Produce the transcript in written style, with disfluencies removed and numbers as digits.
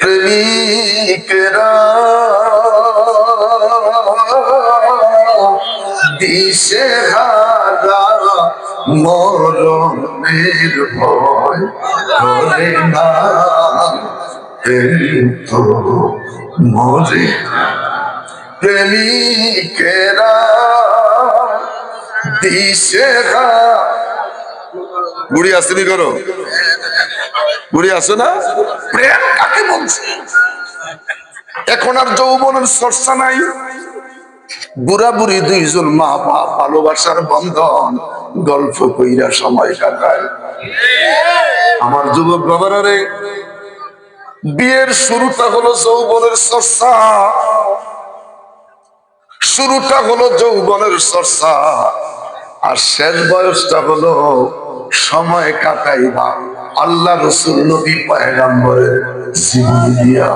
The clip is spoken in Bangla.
প্রেমিকেরা দিশেহারা মরণের ভয় করে না, তো মরে প্রেমিকেরা দিশেহারা। বুড়ি আসেনি করো, বুড়ি আসে না? প্রেম কাকে বলছে? এখন আর যৌবনের চর্চা নাই, বুড়া বুড়ি দুইজন মা বাপ ভালোবাসার বন্ধন গল্প কইরা সময় কাটায়। আমার যুবক বাবারা রে, বিয়ের শুরুটা হলো যৌবনের চর্চা, শুরুটা হলো যৌবনের চর্চা, আর শেষ বয়সটা হলো সময় কাটাইবা আল্লাহ রসুল নবী পয়গম্বরের জীবন দিয়া।